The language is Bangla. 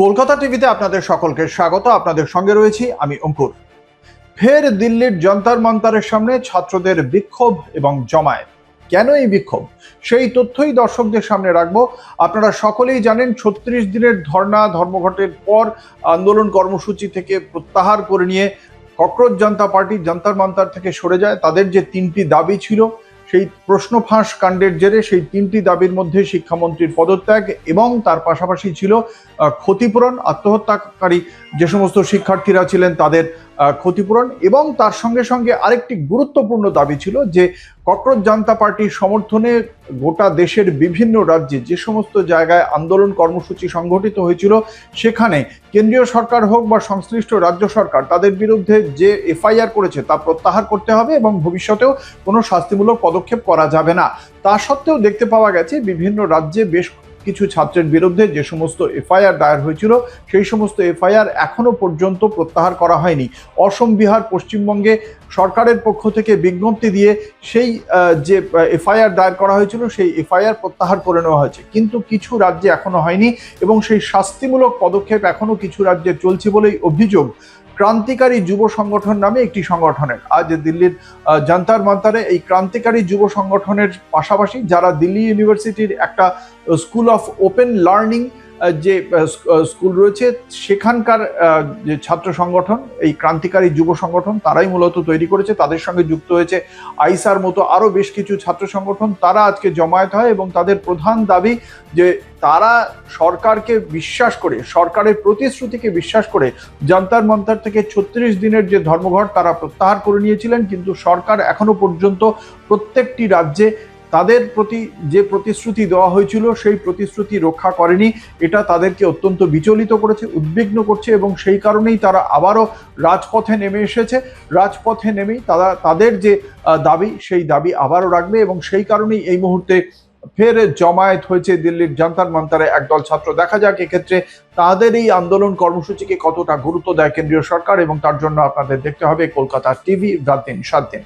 কলকাতা টিভিতে আপনাদের সকলকে স্বাগত। আপনাদের সঙ্গে রয়েছি আমি অঙ্কুর। ফের দিল্লির যন্তর মন্তরের সামনে ছাত্রদের বিক্ষোভ এবং জমায়েত। কেন এই বিক্ষোভ, সেই তথ্যই দর্শকদের সামনে রাখবো। আপনারা সকলেই জানেন ৩৬ দিনের ধর্মঘটের পর আন্দোলন কর্মসূচি থেকে প্রত্যাহার করে নিয়ে ককরোচ জনতা পার্টি যন্তর মন্তর থেকে সরে যায়। তাদের যে তিনটি দাবি ছিল, সেই প্রশ্ন ফাঁস কাণ্ডের জেরে সেই তিনটি দাবির মধ্যে শিক্ষামন্ত্রীর পদত্যাগ এবং তার পাশাপাশি ছিল ক্ষতিপূরণ, আত্মহত্যাকারী যে সমস্ত শিক্ষার্থীরা ছিলেন তাদের ক্ষতিপূরণ, এবং তার সঙ্গে সঙ্গে আরেকটি গুরুত্বপূর্ণ দাবি ছিল যে ককরোচ জনতা পার্টির সমর্থনে গোটা দেশের বিভিন্ন রাজ্যে যে সমস্ত জায়গায় আন্দোলন কর্মসূচি সংগঠিত হয়েছিল সেখানে কেন্দ্রীয় সরকার হোক বা সংশ্লিষ্ট রাজ্য সরকার তাদের বিরুদ্ধে যে এফআইআর করেছে তা প্রত্যাহার করতে হবে এবং ভবিষ্যতেও কোনো শাস্তিমূলক পদক্ষেপ করা যাবে না। তা সত্ত্বেও দেখতে পাওয়া গেছে বিভিন্ন রাজ্যে বেশ কিছু ছাত্রের বিরুদ্ধে যে সমস্ত এফআইআর দায়ের হয়েছিল সেই সমস্ত এফআইআর এখনো পর্যন্ত প্রত্যাহার করা হয়নি। অসম, বিহার, পশ্চিমবঙ্গে সরকারের পক্ষ থেকে বিজ্ঞপ্তি দিয়ে সেই যে এফআইআর দায়ের করা হয়েছিল সেই এফআইআর প্রত্যাহার করে নেওয়া হয়েছে, কিন্তু কিছু রাজ্যে এখনো হয়নি এবং সেই শাস্তিমূলক পদক্ষেপ এখনো কিছু রাজ্যে চলছে বলেই অভিযোগ ক্রান্তিকারী যুব সংগঠন নামে একটি সংগঠনের। আজ দিল্লির যন্তর মন্তরে এই ক্রান্তিকারী যুব সংগঠনের পাশাপাশি যারা দিল্লি ইউনিভার্সিটির একটা স্কুল অফ ওপেন লার্নিং যে স্কুল রয়েছে সেখানকার যে ছাত্র সংগঠন, এই ক্রান্তিকারী যুব সংগঠন তারাই মূলত তৈরি করেছে। তাদের সঙ্গে যুক্ত হয়েছে আইসার মতো আরো বেশ কিছু ছাত্র সংগঠন। তারা আজকে জমায়েত হয় এবং তাদের প্রধান দাবি যে তারা সরকারকে বিশ্বাস করে, সরকারের প্রতিশ্রুতিকে বিশ্বাস করে যন্তর মন্তর থেকে ৩৬ দিনের যে ধর্মঘট তারা প্রত্যাহার করে নিয়েছিলেন, কিন্তু সরকার এখনো পর্যন্ত প্রত্যেকটি রাজ্যে তাদের প্রতি যে প্রতিশ্রুতি দেওয়া হয়েছিল সেই প্রতিশ্রুতি রক্ষা করেনি। এটা তাদেরকে অত্যন্ত বিচলিত করেছে, উদ্বিগ্ন করছে এবং সেই কারণেই তারা আবারও রাজপথে নেমে এসেছে। রাজপথে নেমেই তারা তাদের যে দাবি সেই দাবি আবারও রাখবে এবং সেই কারণেই এই মুহূর্তে ফের জমায়েত হয়েছে দিল্লির যন্তর মন্তরে একদল ছাত্র। দেখা যাক এক্ষেত্রে তাদের এই আন্দোলন কর্মসূচিকে কতটা গুরুত্ব দেয় কেন্দ্রীয় সরকার, এবং তার জন্য আপনাদের দেখতে হবে কলকাতা টিভি রাত দিন 7 দিন।